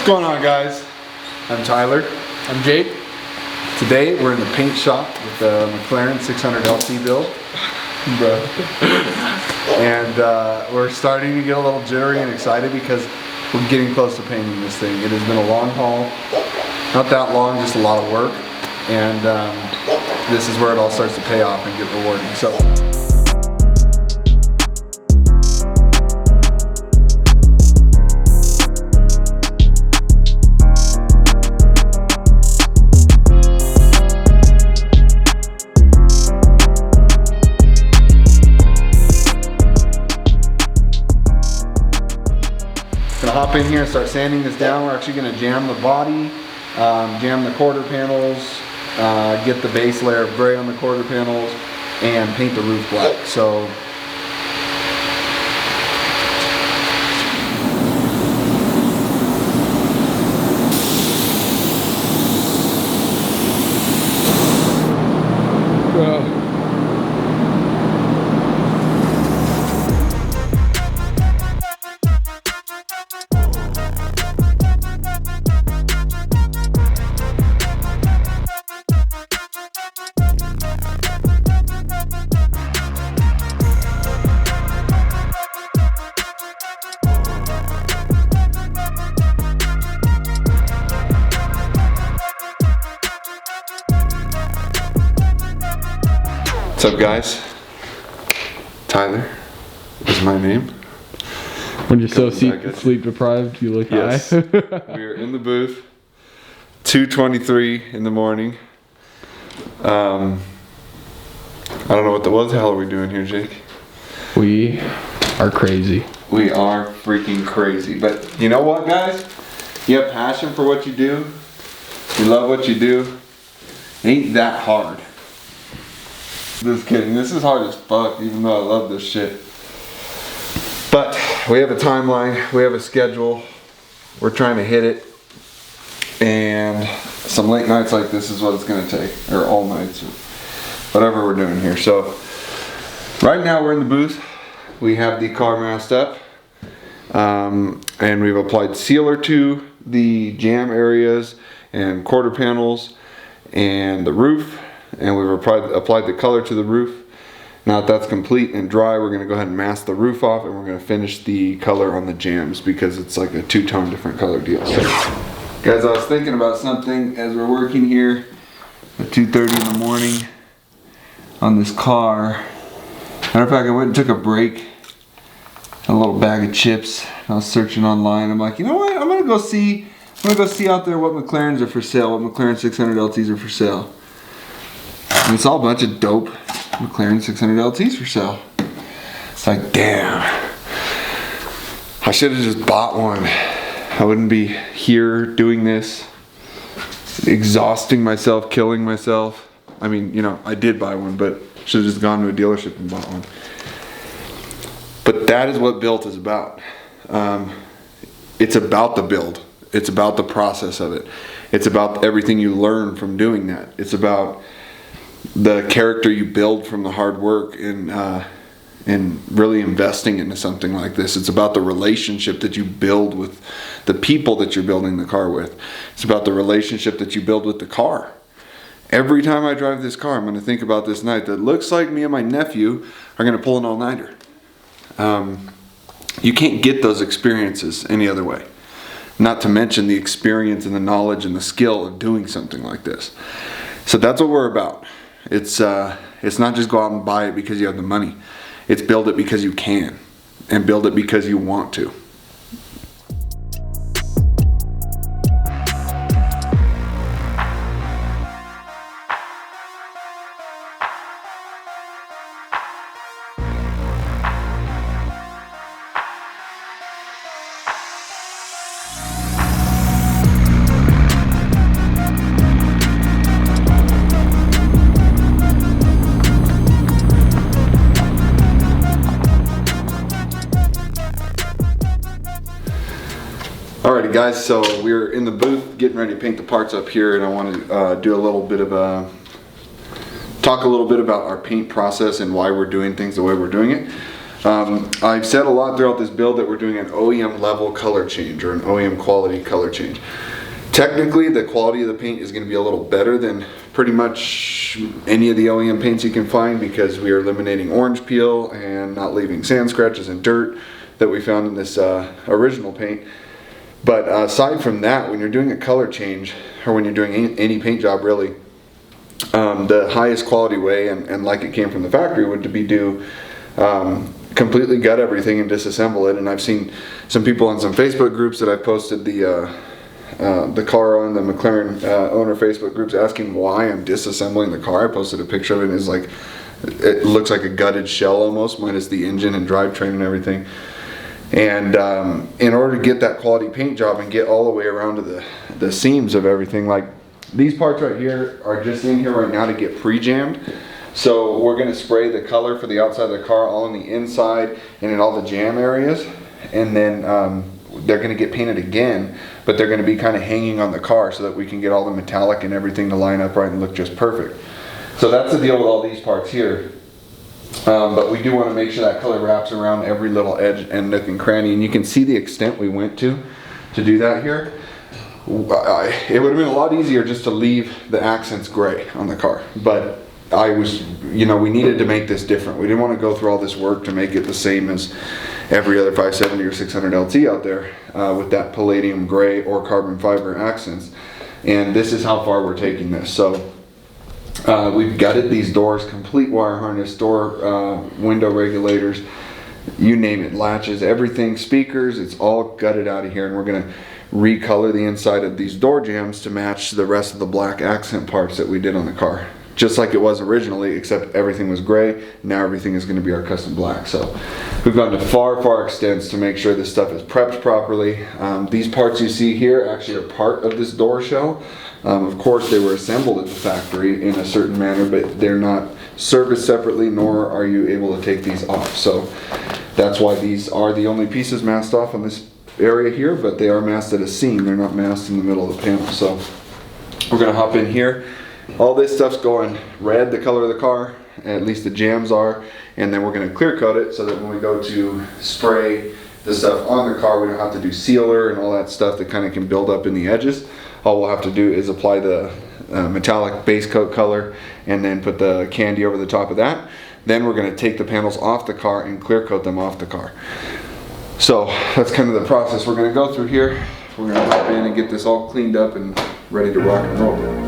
What's going on, guys? I'm Tyler. I'm Jake. Today we're in the paint shop with the McLaren 600 LT build. Bro. And we're starting to get a little jittery and excited because we're getting close to painting this thing. It has been a long haul. Not that long, just a lot of work. And this is where it all starts to pay off and get rewarding. So. Gonna hop in here and start sanding this down. We're actually gonna jam the body, jam the quarter panels, get the base layer of gray on the quarter panels, and paint the roof black. So what's up, guys? Tyler is my name. When you're so sleep deprived, you look high. We are in the booth, 2:23 in the morning. I don't know what the hell are we doing here, Jake? We are crazy. We are freaking crazy. But you know what, guys? You have passion for what you do. You love what you do. It ain't that hard. Just kidding. This is hard as fuck, even though I love this shit. But we have a timeline. We have a schedule. We're trying to hit it. And some late nights like this is what it's going to take. Or all nights. Or whatever we're doing here. So right now we're in the booth. We have the car masked up. And we've applied sealer to the jam areas and quarter panels and the roof. And we've applied the color to the roof. Now that that's complete and dry, we're gonna go ahead and mask the roof off, and we're gonna finish the color on the jams because it's like a two-tone different color deal. So, guys, I was thinking about something as we're working here at 2:30 in the morning on this car. Matter of fact, I went and took a break, a little bag of chips. I was searching online. I'm like, you know what? I'm gonna go see out there what McLarens are for sale, what McLaren 600 LTs are for sale. And it's all a bunch of dope McLaren 600 LTs for sale. It's like, damn. I should have just bought one. I wouldn't be here doing this, exhausting myself, killing myself. I mean, you know, I did buy one, but should have just gone to a dealership and bought one. But that is what Built is about. It's about the build. It's about the process of it. It's about everything you learn from doing that. It's about the character you build from the hard work and really investing into something like this. It's about the relationship that you build with the people that you're building the car with. It's about the relationship that you build with the car. Every time I drive this car, I'm going to think about this night that looks like me and my nephew are going to pull an all-nighter. You can't get those experiences any other way. Not to mention the experience and the knowledge and the skill of doing something like this. So that's what we're about. It's not just go out and buy it because you have the money. It's build it because you can, and build it because you want to. Alrighty, guys, so we're in the booth getting ready to paint the parts up here, and I want to do a little bit of talk a little bit about our paint process and why we're doing things the way we're doing it. I've said a lot throughout this build that we're doing an OEM level color change, or an OEM quality color change. Technically, the quality of the paint is going to be a little better than pretty much any of the OEM paints you can find, because we are eliminating orange peel and not leaving sand scratches and dirt that we found in this original paint. But aside from that, when you're doing a color change, or when you're doing any paint job really, the highest quality way, and like it came from the factory, would to be completely gut everything and disassemble it. And I've seen some people on some Facebook groups that I've posted the car on, the McLaren owner Facebook groups, asking why I'm disassembling the car. I posted a picture of it, and it's like, it looks like a gutted shell almost, minus the engine and drivetrain and everything. And in order to get that quality paint job and get all the way around to the seams of everything, like these parts right here are just in here right now to get pre-jammed. So we're going to spray the color for the outside of the car all on the inside and in all the jam areas, and then they're going to get painted again, but they're going to be kind of hanging on the car so that we can get all the metallic and everything to line up right and look just perfect. So that's the deal with all these parts here. But we do want to make sure that color wraps around every little edge and nook and cranny, and you can see the extent we went to do that here. It would have been a lot easier just to leave the accents gray on the car, but we needed to make this different. We didn't want to go through all this work to make it the same as every other 570 or 600 LT out there with that palladium gray or carbon fiber accents. And this is how far we're taking this. So we've gutted these doors, complete wire harness, door window regulators, you name it, latches, everything, speakers, it's all gutted out of here, and we're going to recolor the inside of these door jambs to match the rest of the black accent parts that we did on the car. Just like it was originally, except everything was gray. Now everything is going to be our custom black. So we've gone to far extents to make sure this stuff is prepped properly. These parts you see here actually are part of this door shell. Of course, they were assembled at the factory in a certain manner, but they're not serviced separately, nor are you able to take these off. So that's why these are the only pieces masked off on this area here, but they are masked at a seam. They're not masked in the middle of the panel. So we're going to hop in here. All this stuff's going red, the color of the car, at least the jams are, and then we're going to clear coat it so that when we go to spray the stuff on the car, we don't have to do sealer and all that stuff that kind of can build up in the edges. All we'll have to do is apply the metallic base coat color and then put the candy over the top of that. Then we're going to take the panels off the car and clear coat them off the car. So that's kind of the process we're going to go through here. We're going to hop in and get this all cleaned up and ready to rock and roll.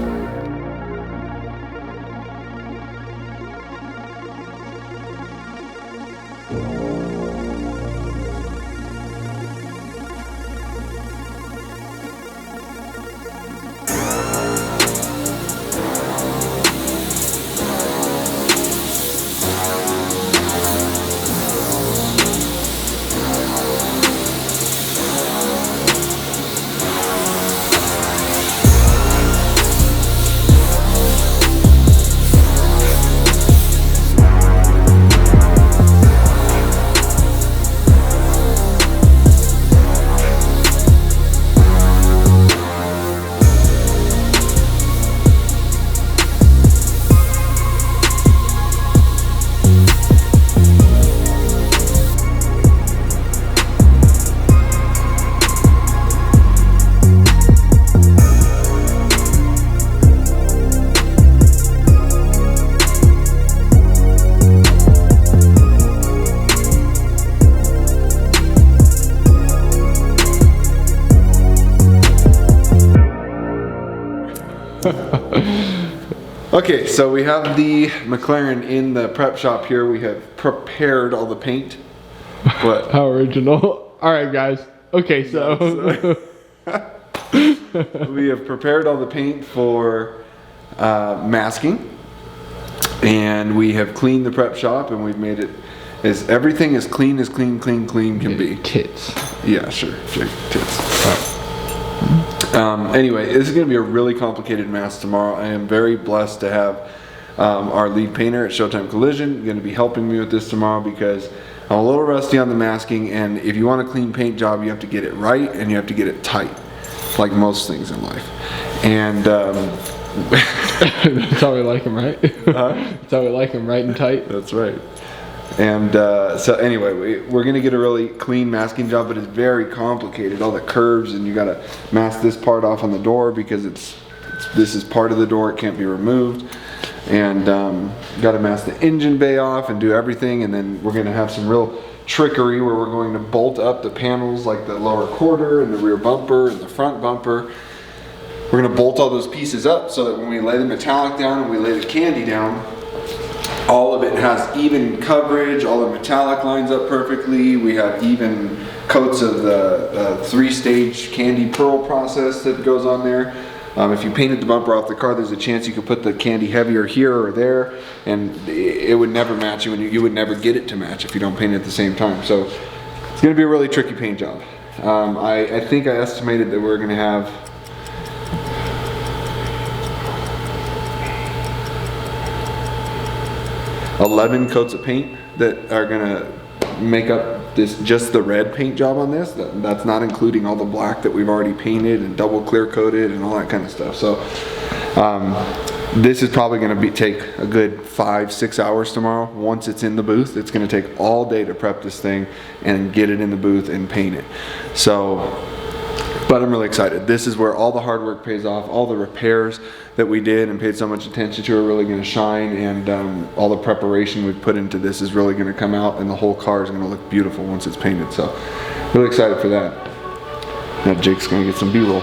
Okay, so we have the McLaren in the prep shop here. We have prepared all the paint. But how original. All right, guys. Okay, so we have prepared all the paint for masking, and we have cleaned the prep shop, and we've made it as everything as clean can be. Tits. Yeah, sure, tits. Anyway, this is going to be a really complicated mask tomorrow. I am very blessed to have our lead painter at Showtime Collision going to be helping me with this tomorrow, because I'm a little rusty on the masking, and if you want a clean paint job, you have to get it right and you have to get it tight, like most things in life. And that's how we like them, right? That's how we like them, right and tight. That's right. And so anyway, we're gonna get a really clean masking job, but it's very complicated. All the curves, and you gotta mask this part off on the door because this is part of the door, it can't be removed. And gotta mask the engine bay off and do everything. And then we're gonna have some real trickery where we're going to bolt up the panels like the lower quarter and the rear bumper and the front bumper. We're gonna bolt all those pieces up so that when we lay the metallic down and we lay the candy down, all of it has even coverage, all the metallic lines up perfectly. We have even coats of the 3-stage candy pearl process that goes on there. If you painted the bumper off the car, there's a chance you could put the candy heavier here or there, and it would never match you, and you would never get it to match if you don't paint it at the same time. So it's gonna be a really tricky paint job. I think I estimated that we're gonna have 11 coats of paint that are gonna make up just the red paint job on this. That's not including all the black that we've already painted and double clear coated and all that kind of stuff. So this is probably gonna take a good 5-6 hours tomorrow. Once it's in the booth, it's gonna take all day to prep this thing and get it in the booth and paint it. So, but I'm really excited. This is where all the hard work pays off. All the repairs that we did and paid so much attention to are really going to shine, and all the preparation we've put into this is really going to come out, and the whole car is going to look beautiful once it's painted. So really excited for that. Now Jake's going to get some B-roll.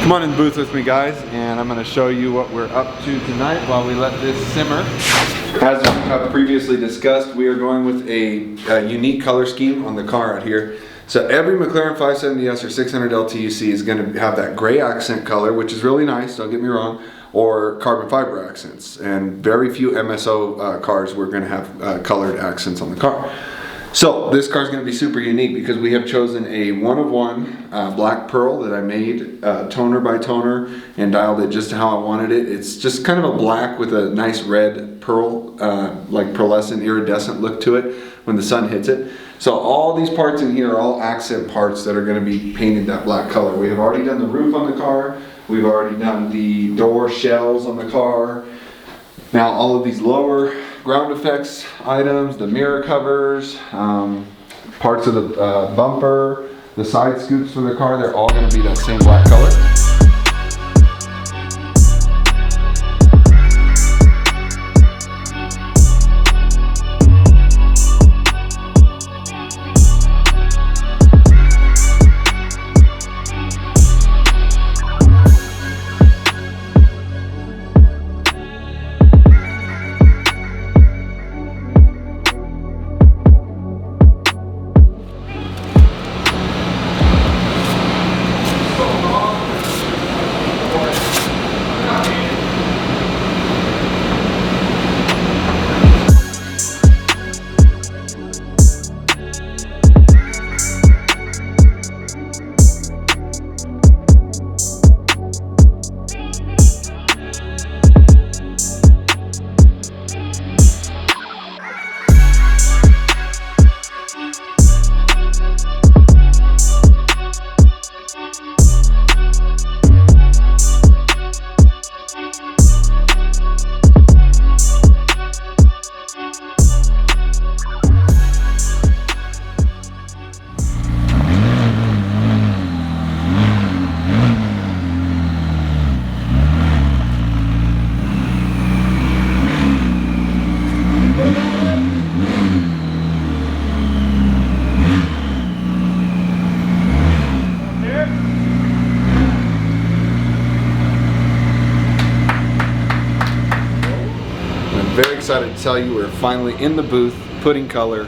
Come on in the booth with me, guys, and I'm going to show you what we're up to tonight while we let this simmer. As we have previously discussed, we are going with a unique color scheme on the car out here. So every McLaren 570S or 600 LT you see is going to have that gray accent color, which is really nice, don't get me wrong, or carbon fiber accents. And very few MSO cars we're going to have colored accents on the car. So this car is going to be super unique because we have chosen a one-of-one black pearl that I made toner by toner and dialed it just how I wanted it. It's just kind of a black with a nice red pearl, like pearlescent, iridescent look to it when the sun hits it. So all these parts in here are all accent parts that are going to be painted that black color. We have already done the roof on the car. We've already done the door shells on the car. Now all of these lower ground effects items, the mirror covers, parts of the bumper, the side scoops for the car, they're all going to be that same black color. Very excited to tell you we're finally in the booth putting color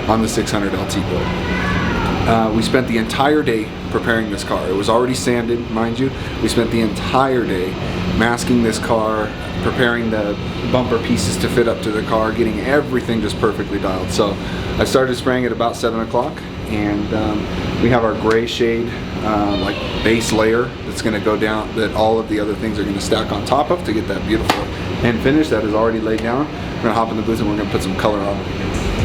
on the 600 LT build. We spent the entire day preparing this car. It was already sanded, mind you. We spent the entire day masking this car, preparing the bumper pieces to fit up to the car, getting everything just perfectly dialed. So I started spraying at about 7 o'clock, and we have our gray shade like base layer that's going to go down, that all of the other things are going to stack on top of to get that beautiful end finish that is already laid down. We're going to hop in the booth and we're going to put some color on it.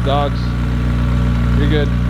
Dogs. You're good.